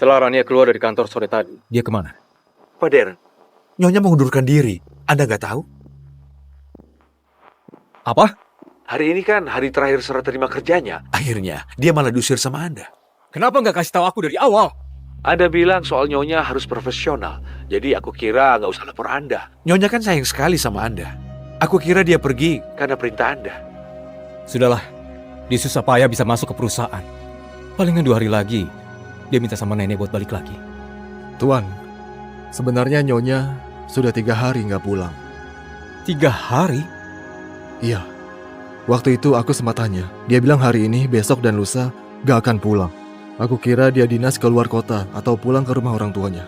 Setelah Rania keluar dari kantor sore tadi, Dia kemana? Pak Darren, Nyonya mengundurkan diri. Anda nggak tahu? Apa? Hari ini kan hari terakhir serah terima kerjanya. Akhirnya, dia malah diusir sama Anda. Kenapa nggak kasih tahu aku dari awal? Anda bilang soal Nyonya harus profesional. Jadi aku kira nggak usah lapor Anda. Nyonya kan sayang sekali sama Anda. Aku kira dia pergi karena perintah Anda. Sudahlah, dia susah payah bisa masuk ke perusahaan. Palingan 2 hari lagi, dia minta sama nenek buat balik lagi. Tuan, sebenarnya Nyonya sudah 3 hari nggak pulang. 3 hari? Iya, waktu itu aku sempat tanya. Dia bilang hari ini, besok, dan lusa gak akan pulang. Aku kira dia dinas ke luar kota atau pulang ke rumah orang tuanya.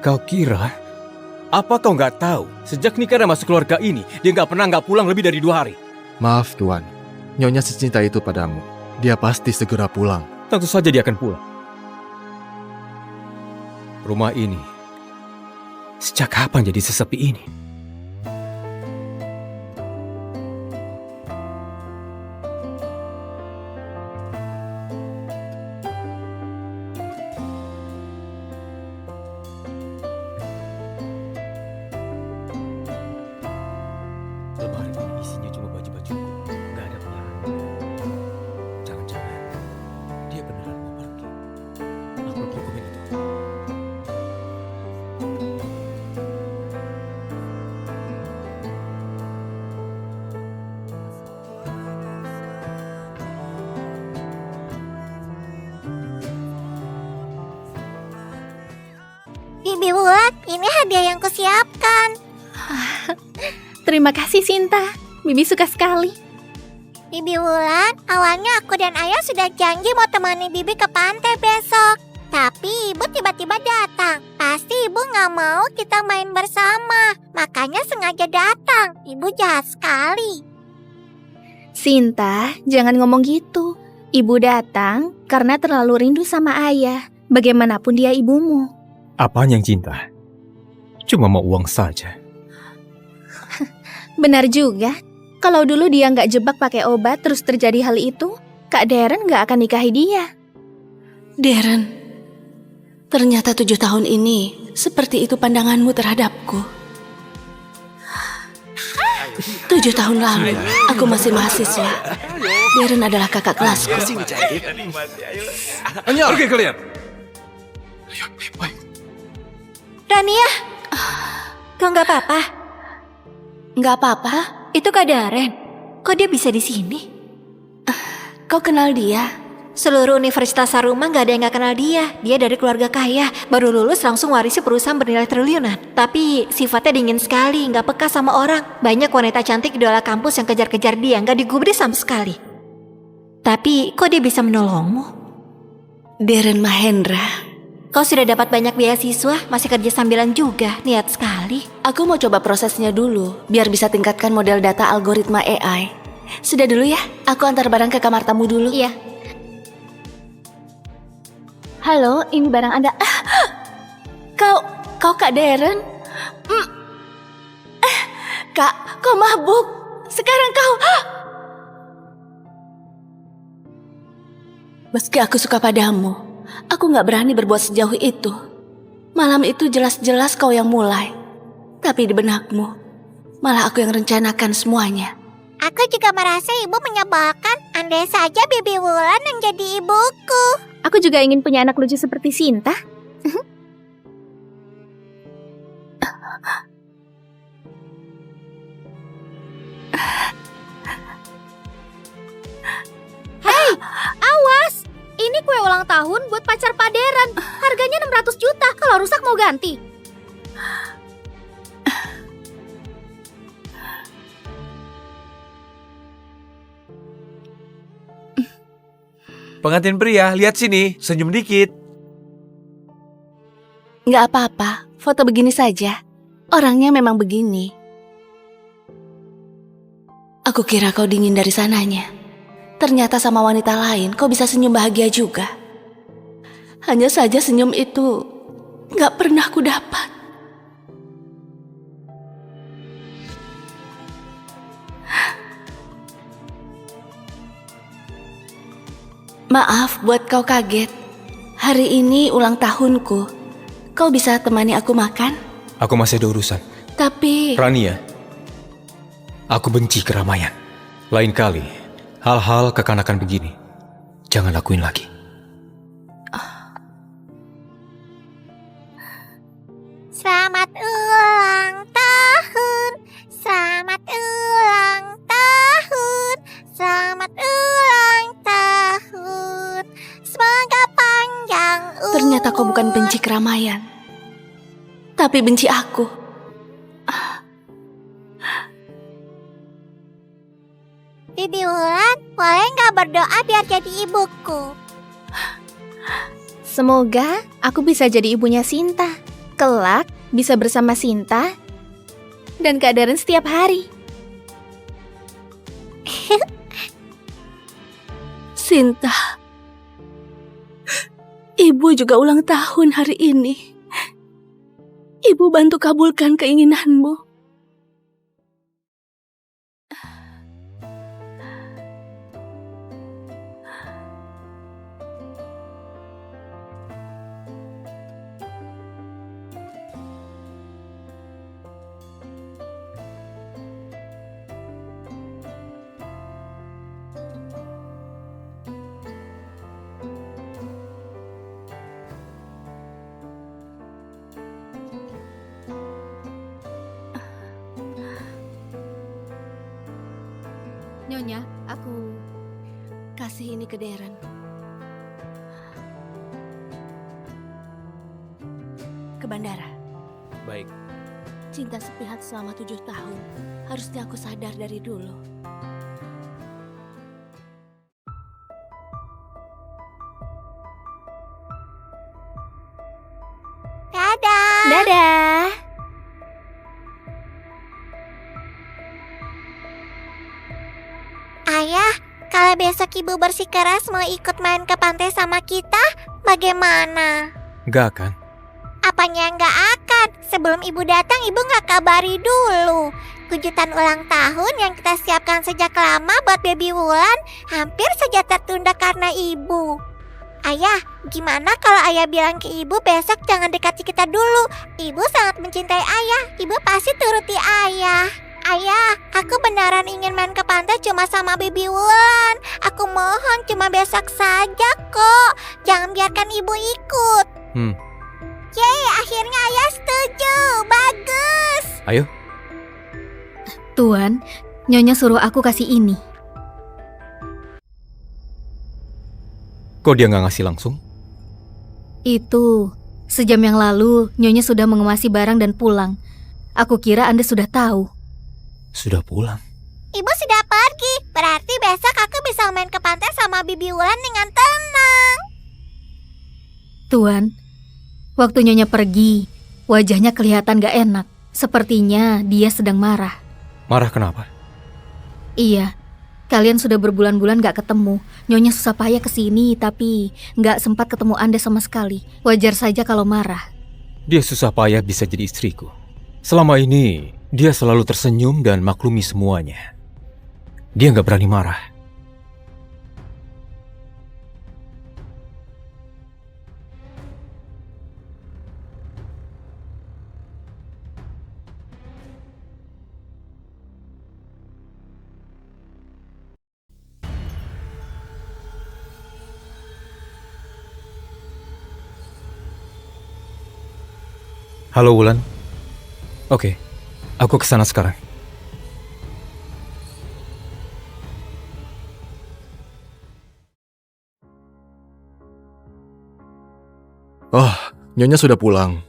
Kau kira? Apa kau nggak tahu? Sejak nikah dan masuk keluarga ini, dia nggak pernah nggak pulang lebih dari 2 hari. Maaf Tuan, Nyonya secinta itu padamu. Dia pasti segera pulang. Tentu saja dia akan pulang. Rumah ini, sejak kapan jadi sesepi ini? Lemari ini isinya cuma baju-bajuku. Gak ada pengaruh. Jangan-jangan dia beneran mau pergi. Upload dokumen itu. Bibi Wulan, ini hadiah yang kusiapkan. Terima kasih Sinta, Bibi suka sekali. Bibi Wulan, awalnya aku dan ayah sudah janji mau temani Bibi ke pantai besok. Tapi ibu tiba-tiba datang. Pasti ibu nggak mau kita main bersama. Makanya sengaja datang. Ibu jahat sekali. Sinta, jangan ngomong gitu. Ibu datang karena terlalu rindu sama ayah. Bagaimanapun dia ibumu. Apaan yang cinta? Cuma mau uang saja. Benar juga. Kalau dulu dia nggak jebak pakai obat terus terjadi hal itu, Kak Darren nggak akan nikahi dia. Darren, ternyata 7 tahun ini seperti itu pandanganmu terhadapku. 7 tahun lalu, aku masih mahasiswa. Darren adalah kakak kelasku. Pergi kalian. Rania, kau nggak apa-apa? Nggak apa-apa, Itu Kak Darren. Kok dia bisa di sini? kau kenal dia? Seluruh Universitas Saruma nggak ada yang nggak kenal dia. Dia dari keluarga kaya, baru lulus langsung warisi perusahaan bernilai triliunan. Tapi sifatnya dingin sekali, nggak peka sama orang. Banyak wanita cantik idola kampus yang kejar-kejar dia, nggak digubris sama sekali. Tapi kok dia bisa menolongmu? Darren Mahendra. Kau sudah dapat banyak beasiswa, masih kerja sambilan juga, niat sekali. Aku mau coba prosesnya dulu, biar bisa tingkatkan model data algoritma AI. Sudah dulu ya, aku antar barang ke kamar tamu dulu. Iya. Halo, ini barang Anda. Kau Kak Darren? Kak, kau mabuk. Sekarang kau... Meski aku suka padamu, aku gak berani berbuat sejauh itu. Malam itu jelas-jelas kau yang mulai. Tapi di benakmu, malah aku yang rencanakan semuanya. Aku juga merasa ibu menyebalkan. Andai saja Bibi Wulan yang jadi ibuku. Aku juga ingin punya anak lucu seperti Sinta. Hei, awas! Ini kue ulang tahun buat pacar Pak Darren. Harganya 600 juta, kalau rusak mau ganti. Pengantin pria, lihat sini, senyum dikit. Gak apa-apa, foto begini saja. Orangnya memang begini. Aku kira kau dingin dari sananya. Ternyata sama wanita lain kau bisa senyum bahagia juga. Hanya saja senyum itu gak pernah ku dapat. Maaf buat kau kaget. Hari ini ulang tahunku. Kau bisa temani aku makan? Aku masih ada urusan. Tapi... Rania, aku benci keramaian. Lain kali, hal-hal kekanakan begini, jangan lakuin lagi. Selamat ulang tahun, selamat ulang tahun, selamat ulang tahun. Semoga panjang umur. Ternyata kau bukan benci keramaian, tapi benci aku. Bibi Wulan, boleh nggak berdoa biar jadi ibuku? Semoga aku bisa jadi ibunya Sinta. Kelak bisa bersama Sinta dan Kak Darren setiap hari. Sinta, ibu juga ulang tahun hari ini. Ibu bantu kabulkan keinginanmu. Nyonya, aku... Kasih ini ke Darren. Ke bandara. Baik. Cinta sepihak selama 7 tahun. Harusnya aku sadar dari dulu. Dadah. Dadah! Ayah, kalau besok ibu bersikeras mau ikut main ke pantai sama kita, bagaimana? Gak akan. Apanya nggak akan? Sebelum ibu datang, ibu nggak kabari dulu. Kejutan ulang tahun yang kita siapkan sejak lama buat Baby Wulan hampir saja tertunda karena ibu. Ayah, gimana kalau ayah bilang ke ibu besok jangan dekati kita dulu? Ibu sangat mencintai ayah, ibu pasti turuti ayah. Ayah, aku beneran ingin main ke pantai cuma sama Baby Wulan. Aku mohon cuma besok saja kok. Jangan biarkan ibu ikut. Yeay, akhirnya ayah setuju. Bagus. Ayo. Tuan, Nyonya suruh aku kasih ini. Kok dia nggak ngasih langsung? Itu, sejam yang lalu Nyonya sudah mengemasi barang dan pulang. Aku kira Anda sudah tahu. Sudah pulang. Ibu sudah pergi. Berarti besok aku bisa main ke pantai sama Bibi Wulan dengan tenang. Tuan, waktu Nyonya pergi, wajahnya kelihatan gak enak. Sepertinya dia sedang marah. Marah kenapa? Iya, kalian sudah berbulan-bulan gak ketemu. Nyonya susah payah kesini, tapi gak sempat ketemu Anda sama sekali. Wajar saja kalau marah. Dia susah payah bisa jadi istriku. Selama ini, dia selalu tersenyum dan maklumi semuanya. Dia nggak berani marah. Halo Wulan. Oke, aku kesana sekarang. Oh, Nyonya sudah pulang.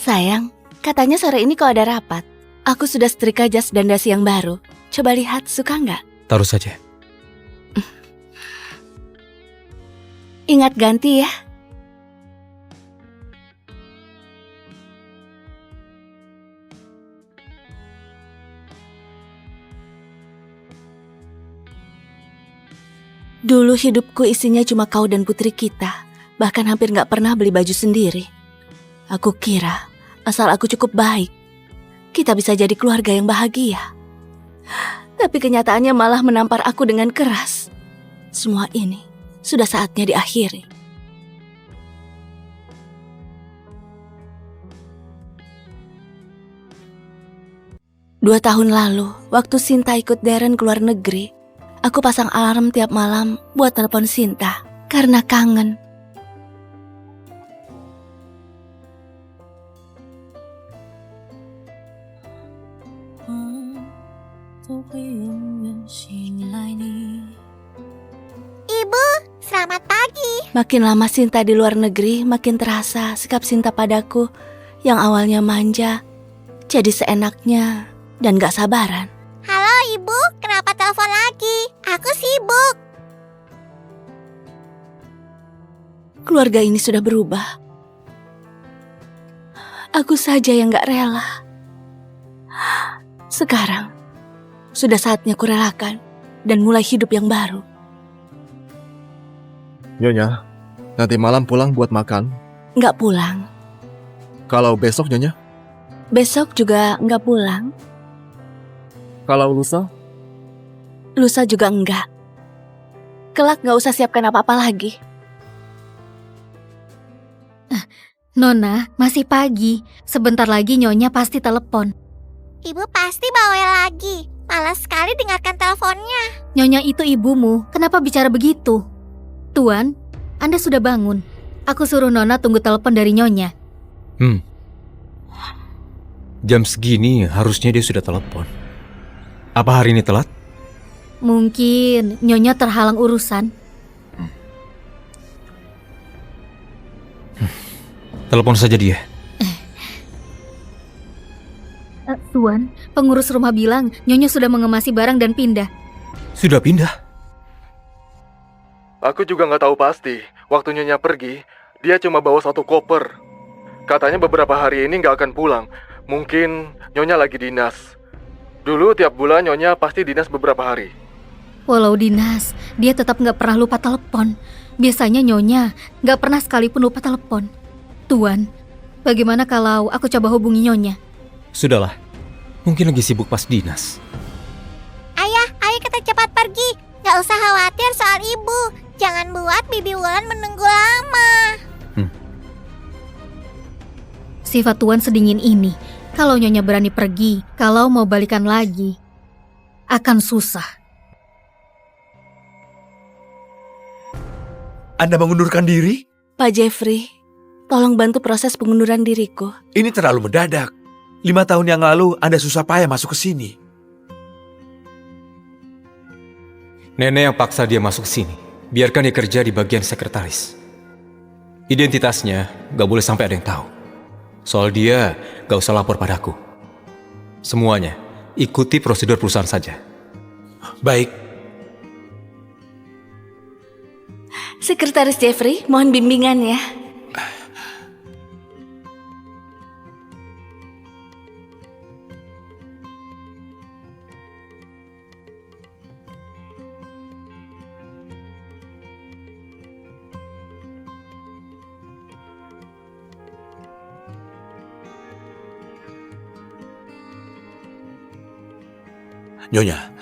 Sayang, katanya sore ini kau ada rapat. Aku sudah setrika jas dan dasi yang baru. Coba lihat, suka nggak? Taruh saja. Ingat ganti ya. Dulu hidupku isinya cuma kau dan putri kita. Bahkan hampir gak pernah beli baju sendiri. Aku kira asal aku cukup baik, kita bisa jadi keluarga yang bahagia. Tapi kenyataannya malah menampar aku dengan keras. Semua ini sudah saatnya diakhiri. Dua tahun lalu, waktu Sinta ikut Darren ke luar negeri, aku pasang alarm tiap malam buat telepon Sinta karena kangen. Ibu, selamat pagi. Makin lama Sinta di luar negeri, makin terasa sikap Sinta padaku yang awalnya manja, jadi seenaknya dan gak sabaran. Halo ibu, kenapa telepon lagi? Aku sibuk. Keluarga ini sudah berubah. Aku saja yang gak rela. Sekarang, sudah saatnya kurelakan dan mulai hidup yang baru. Nyonya, nanti malam pulang buat makan. Gak pulang. Kalau besok Nyonya? Besok juga gak pulang. Kalau lusa? Lusa juga enggak. Kelak gak usah siapkan apa-apa lagi. Nona, masih pagi. Sebentar lagi Nyonya pasti telepon. Ibu pasti bawel lagi. Malas sekali dengarkan teleponnya. Nyonya itu ibumu, kenapa bicara begitu? Tuan, Anda sudah bangun. Aku suruh Nona tunggu telepon dari Nyonya. Jam segini harusnya dia sudah telepon. Apa hari ini telat? Mungkin Nyonya terhalang urusan. Telepon saja dia. Tuan, pengurus rumah bilang Nyonya sudah mengemasi barang dan pindah. Sudah pindah? Aku juga nggak tahu pasti. Waktu Nyonya pergi, dia cuma bawa 1 koper. Katanya beberapa hari ini nggak akan pulang. Mungkin Nyonya lagi dinas. Dulu tiap bulan Nyonya pasti dinas beberapa hari. Walau dinas, dia tetap nggak pernah lupa telepon. Biasanya Nyonya nggak pernah sekalipun lupa telepon. Tuan, bagaimana kalau aku coba hubungi Nyonya? Sudahlah. Mungkin lagi sibuk pas dinas. Ayah, ayo kita cepat pergi. Gak usah khawatir soal ibu. Jangan buat Bibi Wulan menunggu lama. Sifat Tuan sedingin ini. Kalau Nyonya berani pergi, kalau mau balikan lagi, akan susah. Anda mengundurkan diri? Pak Jeffrey, tolong bantu proses pengunduran diriku. Ini terlalu mendadak. 5 tahun yang lalu Anda susah payah masuk ke sini. Nenek yang paksa dia masuk sini. Biarkan dia kerja di bagian sekretaris. Identitasnya gak boleh sampai ada yang tahu. Soal dia gak usah lapor padaku. Semuanya ikuti prosedur perusahaan saja. Baik. Sekretaris Jeffrey, mohon bimbingannya. Nyonya,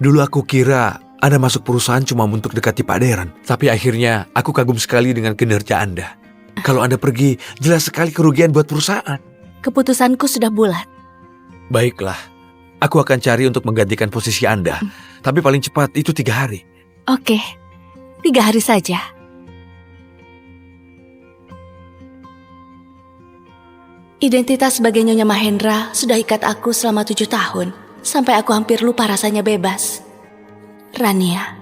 dulu aku kira Anda masuk perusahaan cuma untuk dekati Pak Darren. Tapi akhirnya aku kagum sekali dengan kinerja Anda. Kalau Anda pergi, jelas sekali kerugian buat perusahaan. Keputusanku sudah bulat. Baiklah, aku akan cari untuk menggantikan posisi Anda. Tapi paling cepat itu 3 hari. Oke, 3 hari saja. Identitas sebagai Nyonya Mahendra sudah ikat aku selama 7 tahun. Sampai aku hampir lupa rasanya bebas. Rania,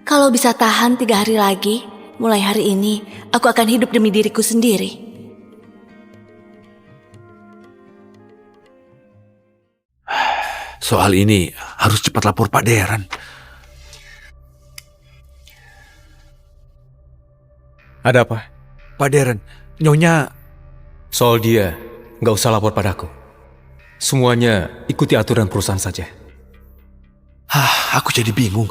kalau bisa tahan 3 hari lagi, mulai hari ini aku akan hidup demi diriku sendiri. Soal ini harus cepat lapor Pak Darren. Ada apa? Pak Darren, Nyonya... Soal dia gak usah lapor padaku. Semuanya ikuti aturan perusahaan saja. Aku jadi bingung.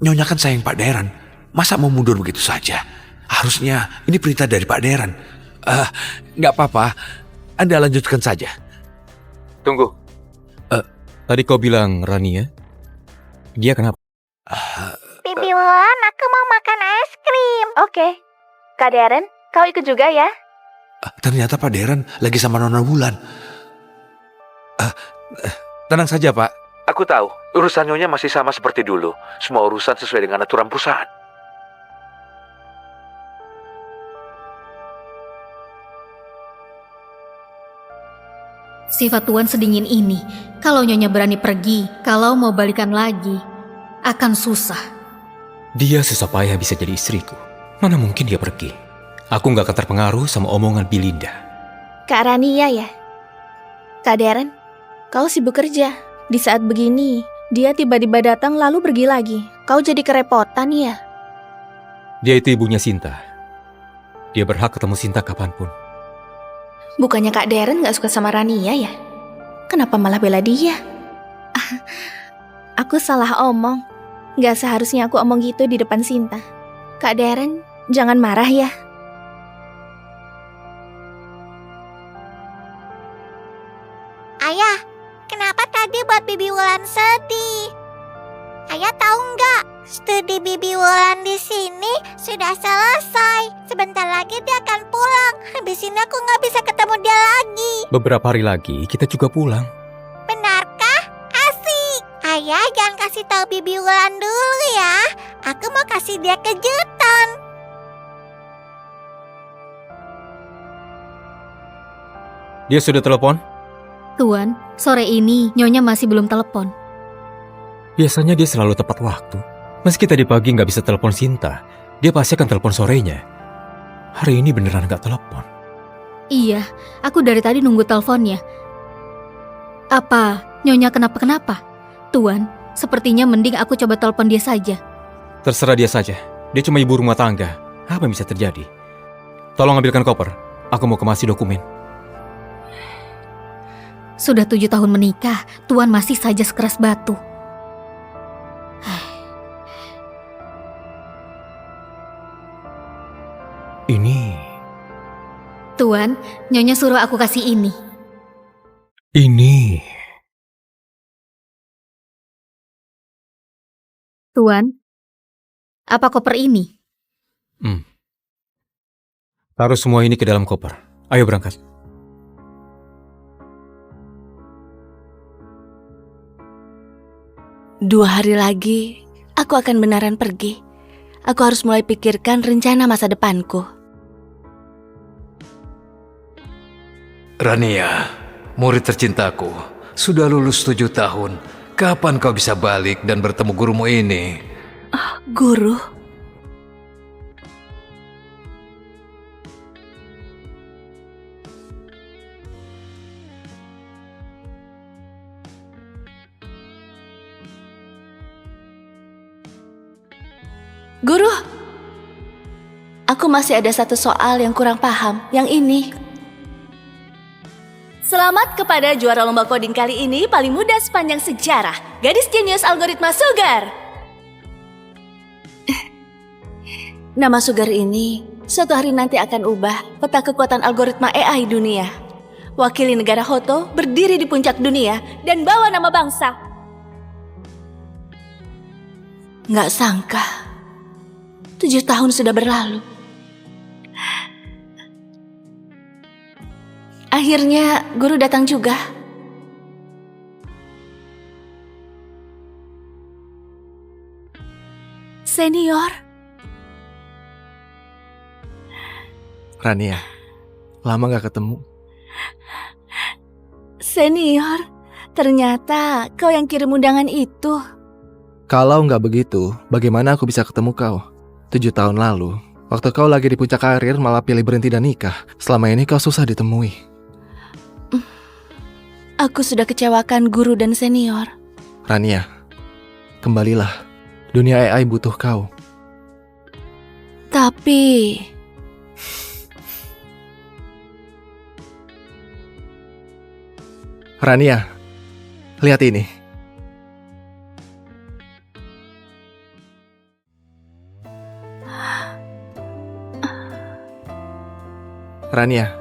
Nyonya kan sayang Pak Deran. Masa mau mundur begitu saja? Harusnya ini perintah dari Pak Deran. Nggak apa-apa. Anda lanjutkan saja. Tunggu. Tadi kau bilang Rania? Dia kenapa? Bibi Wulan, aku mau makan es krim. Oke. Kak Darren, kau ikut juga ya? Ternyata Pak Deran lagi sama Nona Wulan. Tenang saja, Pak. Aku tahu, urusan Nyonya masih sama seperti dulu. Semua urusan sesuai dengan aturan perusahaan. Sifat Tuan sedingin ini, kalau Nyonya berani pergi, kalau mau balikan lagi, akan susah. Dia susah payah bisa jadi istriku. Mana mungkin dia pergi? Aku nggak akan terpengaruh sama omongan Bilinda. Kak Rania ya? Kak Darren, kau sibuk kerja. Di saat begini, dia tiba-tiba datang lalu pergi lagi. Kau jadi kerepotan ya? Dia itu ibunya Sinta. Dia berhak ketemu Sinta kapanpun. Bukannya Kak Darren gak suka sama Rania ya? Kenapa malah bela dia? Aku salah omong. Gak seharusnya aku omong gitu di depan Sinta. Kak Darren, jangan marah ya. Ayah, kenapa tadi buat Bibi Wulan sedih? Ayah tahu nggak? Studi Bibi Wulan di sini sudah selesai. Sebentar lagi dia akan pulang. Habis ini aku nggak bisa ketemu dia lagi. Beberapa hari lagi kita juga pulang. Benarkah? Asik. Ayah jangan kasih tahu Bibi Wulan dulu ya. Aku mau kasih dia kejutan. Dia sudah telepon? Tuan, sore ini Nyonya masih belum telepon. Biasanya dia selalu tepat waktu. Meski tadi pagi nggak bisa telepon Sinta, dia pasti akan telepon sorenya. Hari ini beneran nggak telepon. Iya, aku dari tadi nunggu teleponnya. Apa Nyonya kenapa-kenapa? Tuan, sepertinya mending aku coba telepon dia saja. Terserah dia saja. Dia cuma ibu rumah tangga. Apa yang bisa terjadi? Tolong ambilkan koper. Aku mau kemasi dokumen. Sudah 7 tahun menikah, Tuan masih saja sekeras batu. Ini... Tuan, Nyonya suruh aku kasih ini. Ini... Tuan, apa koper ini? Taruh semua ini ke dalam koper. Ayo berangkat. Dua hari lagi, aku akan benaran pergi. Aku harus mulai pikirkan rencana masa depanku. Rania, murid tercintaku, sudah lulus 7 tahun. Kapan kau bisa balik dan bertemu gurumu ini? Guru? Guru, aku masih ada satu soal yang kurang paham, yang ini. Selamat kepada juara lomba coding kali ini paling muda sepanjang sejarah, gadis jenius algoritma Sugar. Nama Sugar ini suatu hari nanti akan ubah peta kekuatan algoritma AI dunia. Wakili negara Hoto berdiri di puncak dunia dan bawa nama bangsa. Nggak sangka. 7 tahun sudah berlalu. Akhirnya guru datang juga. Senior. Rania, lama gak ketemu. Senior, ternyata kau yang kirim undangan itu. Kalau nggak begitu, bagaimana aku bisa ketemu kau? 7 tahun lalu, waktu kau lagi di puncak karir malah pilih berhenti dan nikah. Selama ini kau susah ditemui. Aku sudah kecewakan guru dan senior. Rania, kembalilah. Dunia AI butuh kau. Tapi... Rania, lihat ini. Rania,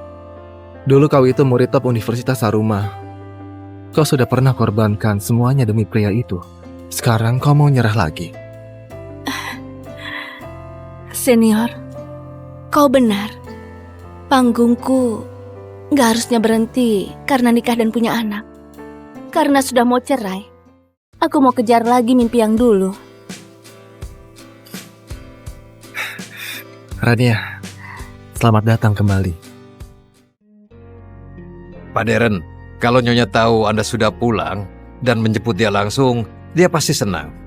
dulu kau itu murid top Universitas Saruma. Kau sudah pernah korbankan semuanya demi pria itu. Sekarang kau mau nyerah lagi. Senior, kau benar. Panggungku gak harusnya berhenti karena nikah dan punya anak. Karena sudah mau cerai, aku mau kejar lagi mimpi yang dulu. Rania, selamat datang kembali. Pak Deren, kalau Nyonya tahu Anda sudah pulang dan menjemput dia langsung, dia pasti senang.